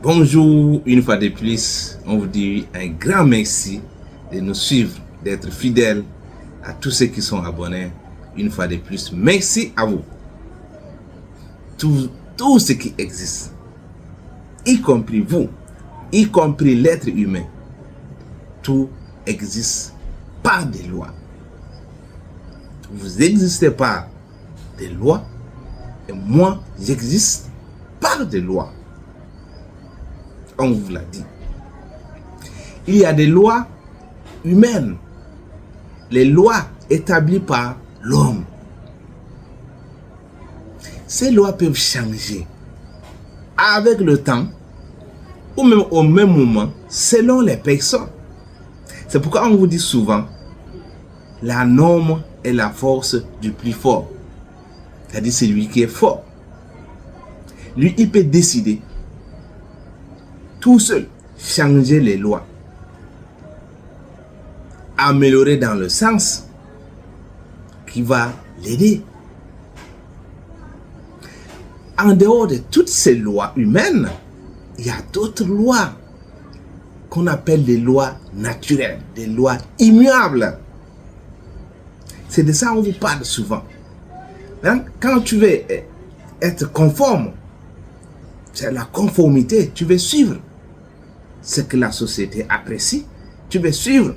Bonjour, une fois de plus, on vous dit un grand merci de nous suivre, d'être fidèles à tous ceux qui sont abonnés. Une fois de plus, merci à vous. Tout ce qui existe, y compris vous, y compris l'être humain, tout existe par des lois. Vous existez par des lois et moi, j'existe par des lois. On vous l'a dit. Il y a des lois humaines, les lois établies par l'homme. Ces lois peuvent changer avec le temps ou même au même moment selon les personnes. C'est pourquoi on vous dit souvent la norme est la force du plus fort. C'est-à-dire celui qui est fort. Lui, il peut décider tout seul, changer les lois, améliorer dans le sens qui va l'aider. En dehors de toutes ces lois humaines, il y a d'autres lois qu'on appelle des lois naturelles, des lois immuables. C'est de ça qu'on vous parle souvent. Quand tu veux être conforme, c'est la conformité, tu veux suivre ce que la société apprécie, tu veux suivre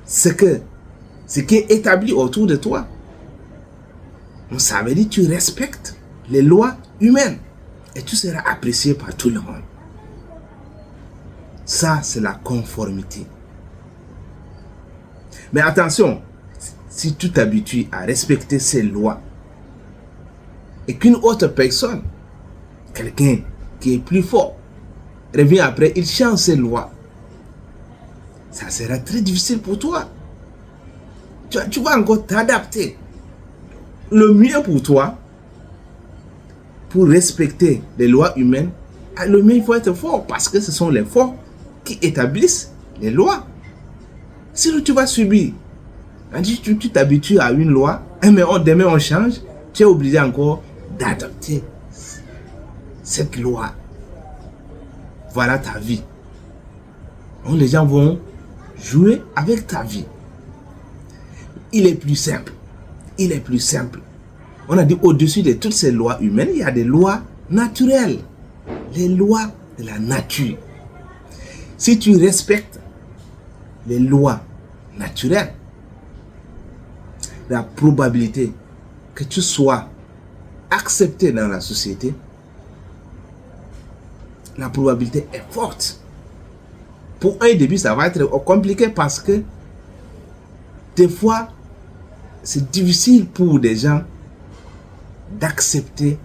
ce qui est établi autour de toi. Ça veut dire que tu respectes les lois humaines et tu seras apprécié par tout le monde. Ça, c'est la conformité. Mais attention, si tu t'habitues à respecter ces lois et qu'une autre personne, quelqu'un qui est plus fort, revient après, il change ses lois, ça sera très difficile pour toi. Tu vas encore t'adapter. Le mieux pour toi, pour respecter les lois humaines, le mieux il faut être fort parce que ce sont les forts qui établissent les lois. Sinon tu vas subir. Tu t'habitues à une loi, mais demain on change, tu es obligé encore d'adopter cette loi. Voilà ta vie. Donc les gens vont jouer avec ta vie. Il est plus simple. Il est plus simple. On a dit au-dessus de toutes ces lois humaines, il y a des lois naturelles. Les lois de la nature. Si tu respectes les lois naturelles, la probabilité que tu sois accepté dans la société, la probabilité est forte. Pour un début, ça va être compliqué parce que des fois, c'est difficile pour des gens d'accepter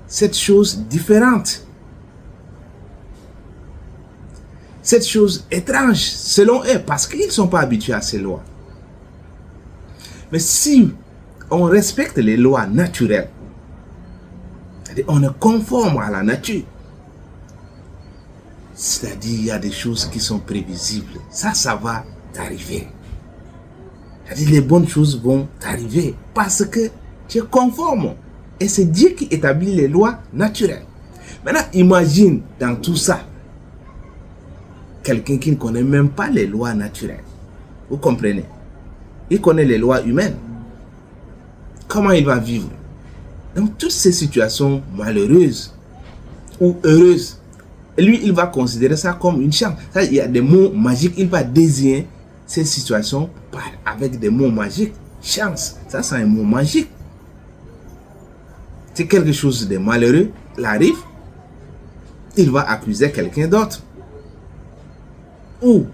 cette chose différente. Cette chose étrange selon eux parce qu'ils ne sont pas habitués à ces lois. Mais si on respecte les lois naturelles, c'est-à-dire on est conforme à la nature, c'est-à-dire il y a des choses qui sont prévisibles, ça va t'arriver. C'est-à-dire les bonnes choses vont t'arriver parce que tu es conforme. Et c'est Dieu qui établit les lois naturelles. Maintenant, imagine dans tout ça, quelqu'un qui ne connaît même pas les lois naturelles. Vous comprenez? Il connaît les lois humaines. Comment il va vivre? Donc, toutes ces situations malheureuses ou heureuses, lui, il va considérer ça comme une chance. Ça, il y a des mots magiques. Il va désigner ces situations avec des mots magiques. Chance, ça c'est un mot magique. Si quelque chose de malheureux l'arrive, il va accuser quelqu'un d'autre. Ou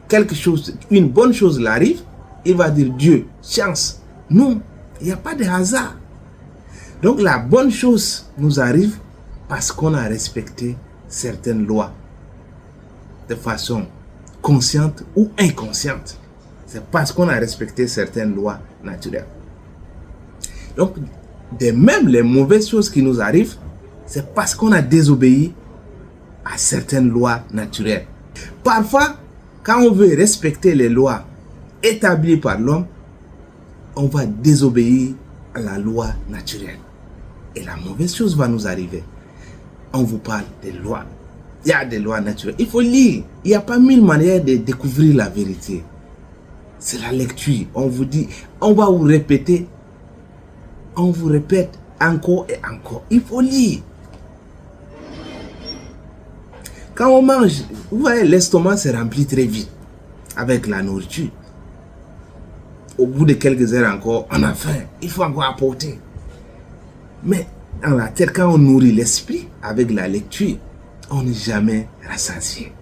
quelque chose, une bonne chose l'arrive, il va dire Dieu, chance. Non, il n'y a pas de hasard. Donc la bonne chose nous arrive parce qu'on a respecté certaines lois de façon consciente ou inconsciente. C'est parce qu'on a respecté certaines lois naturelles. Donc, de même les mauvaises choses qui nous arrivent, c'est parce qu'on a désobéi à certaines lois naturelles. Parfois, quand on veut respecter les lois établies par l'homme, on va désobéir à la loi naturelle. Et la mauvaise chose va nous arriver. on vous parle des lois. Il y a des lois naturelles. Il faut lire. Il n'y a pas mille manières de découvrir la vérité. C'est la lecture. On vous dit, on va vous répéter. On vous répète encore et encore. Il faut lire. Quand on mange, vous voyez, l'estomac se remplit très vite avec la nourriture. Au bout de quelques heures encore, on a faim. Il faut encore apporter. Mais dans la tête, quand on nourrit l'esprit avec la lecture, on n'est jamais rassasié.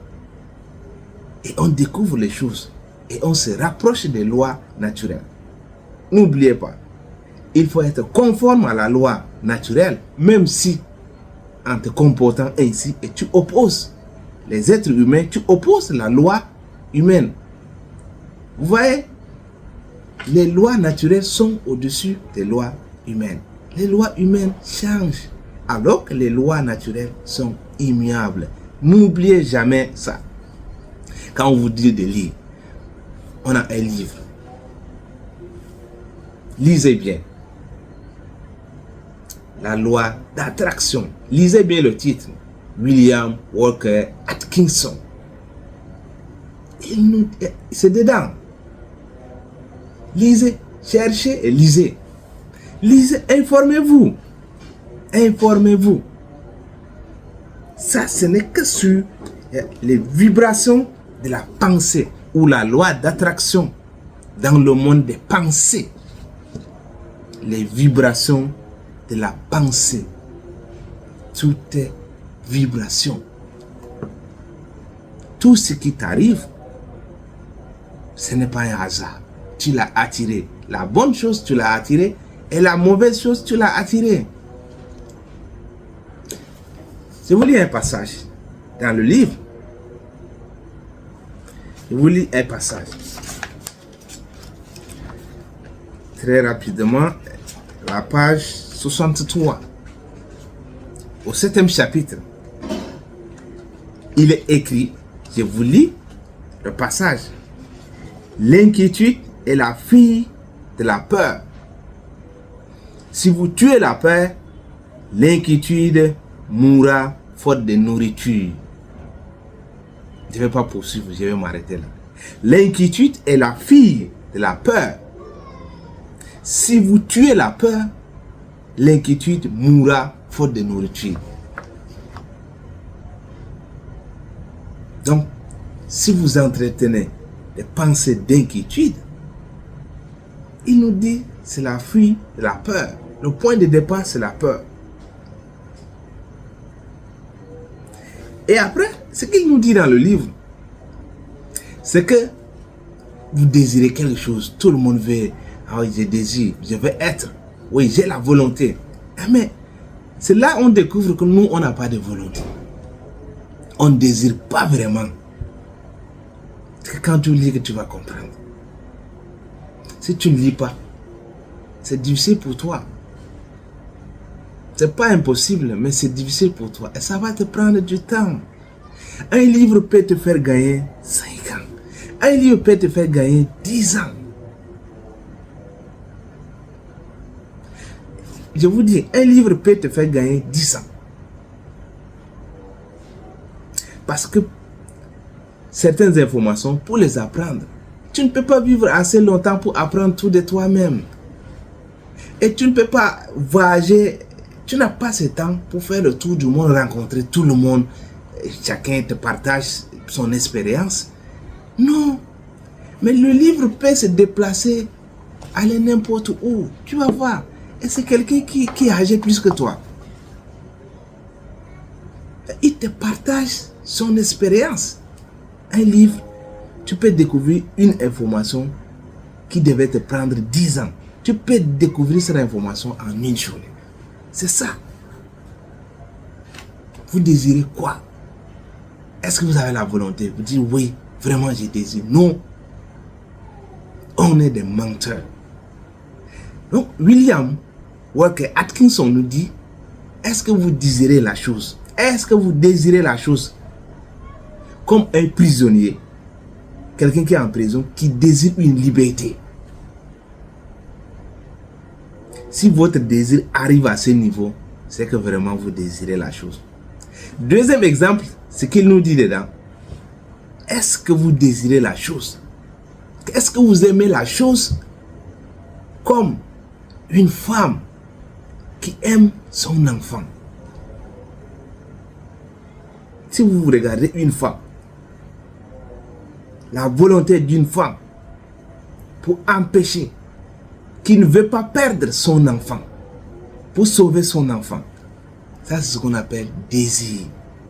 Et on découvre les choses. Et on se rapproche des lois naturelles. N'oubliez pas, il faut être conforme à la loi naturelle, même si en te comportant ainsi, et tu opposes les êtres humains, tu opposes la loi humaine. Vous voyez, les lois naturelles sont au-dessus des lois humaines. Les lois humaines changent, alors que les lois naturelles sont immuables. N'oubliez jamais ça. Quand on vous dit de lire, on a un livre. Lisez bien. La loi d'attraction. Lisez bien le titre. William Walker Atkinson. C'est dedans. Lisez, cherchez et lisez. Lisez, informez-vous. Informez-vous. Ça, ce n'est que sur les vibrations de la pensée ou la loi d'attraction dans le monde des pensées. Les vibrations de la pensée. Tout est vibration. Tout ce qui t'arrive, ce n'est pas un hasard. Tu l'as attiré. La bonne chose, tu l'as attiré. Et la mauvaise chose, tu l'as attiré. Je vous lis un passage dans le livre. Je vous lis un passage. Très rapidement, la page 63. Au 7e chapitre, il est écrit, je vous lis le passage. L'inquiétude est la fille de la peur. Si vous tuez la peur, l'inquiétude mourra faute de nourriture. Je ne vais pas poursuivre, je vais m'arrêter là. L'inquiétude est la fille de la peur. Si vous tuez la peur, l'inquiétude mourra faute de nourriture. Donc, si vous entretenez des pensées d'inquiétude, il nous dit c'est la fuite de la peur. Le point de départ, c'est la peur. Et après, ce qu'il nous dit dans le livre, c'est que vous désirez quelque chose. Tout le monde veut, ah oui, je désire, je veux être. Oui, j'ai la volonté. Mais c'est là on découvre que nous, on n'a pas de volonté. On ne désire pas vraiment. C'est quand tu lis que tu vas comprendre. Si tu ne lis pas, c'est difficile pour toi. C'est pas impossible, mais c'est difficile pour toi. Et ça va te prendre du temps. Un livre peut te faire gagner 5 ans. Un livre peut te faire gagner 10 ans. Je vous dis, un livre peut te faire gagner 10 ans. Parce que certaines informations, pour les apprendre, tu ne peux pas vivre assez longtemps pour apprendre tout de toi-même. Et tu ne peux pas voyager, tu n'as pas ce temps pour faire le tour du monde, rencontrer tout le monde. Chacun te partage son expérience. Non. Mais le livre peut se déplacer, aller n'importe où. Tu vas voir. Et c'est quelqu'un qui est âgé plus que toi. Il te partage son expérience. Un livre, tu peux découvrir une information qui devait te prendre 10 ans. Tu peux découvrir cette information en une journée. C'est ça. Vous désirez quoi? Est-ce que vous avez la volonté? Vous dites oui, vraiment je désire. Non. On est des menteurs. Donc, William Walker Atkinson nous dit, est-ce que vous désirez la chose? Est-ce que vous désirez la chose? Comme un prisonnier, quelqu'un qui est en prison, qui désire une liberté. Si votre désir arrive à ce niveau, c'est que vraiment vous désirez la chose. Deuxième exemple, ce qu'il nous dit dedans. Est-ce que vous désirez la chose? Est-ce que vous aimez la chose comme une femme qui aime son enfant? Si vous regardez une femme, la volonté d'une femme pour empêcher qu'il ne veut pas perdre son enfant, pour sauver son enfant, ça c'est ce qu'on appelle désir,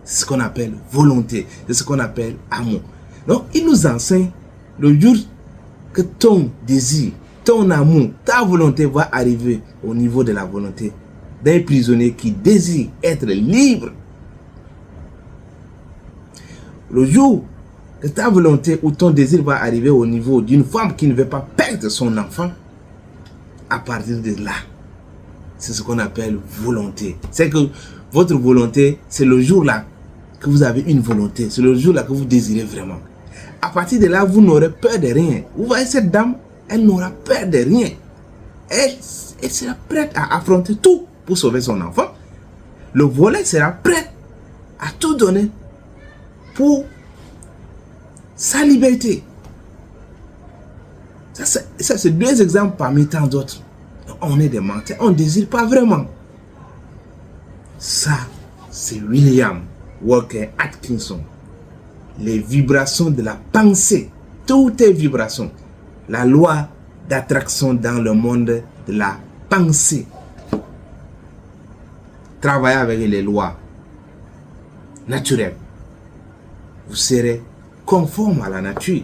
c'est ce qu'on appelle volonté, c'est ce qu'on appelle amour. Donc il nous enseigne le jour que ton désir, ton amour, ta volonté va arriver au niveau de la volonté d'un prisonnier qui désire être libre. Le jour que ta volonté ou ton désir va arriver au niveau d'une femme qui ne veut pas perdre son enfant, à partir de là, c'est ce qu'on appelle volonté. C'est que votre volonté, c'est le jour-là que vous avez une volonté. C'est le jour-là que vous désirez vraiment. À partir de là, vous n'aurez peur de rien. Vous voyez cette dame, elle n'aura peur de rien. Elle sera prête à affronter tout pour sauver son enfant. Le volet sera prêt à tout donner pour sa liberté. Ça c'est deux exemples parmi tant d'autres. On est des menteurs, on ne désire pas vraiment. Ça, c'est William Walker Atkinson. Les vibrations de la pensée. Tout est vibration. La loi d'attraction dans le monde de la pensée. Travaillez avec les lois naturelles. Vous serez conforme à la nature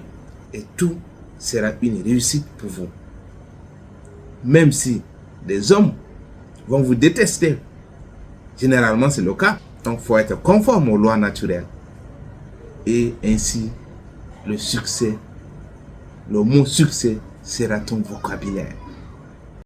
et tout sera une réussite pour vous. Même si des hommes vont vous détester, généralement c'est le cas. Donc il faut être conforme aux lois naturelles. Et ainsi, le succès, le mot succès sera ton vocabulaire.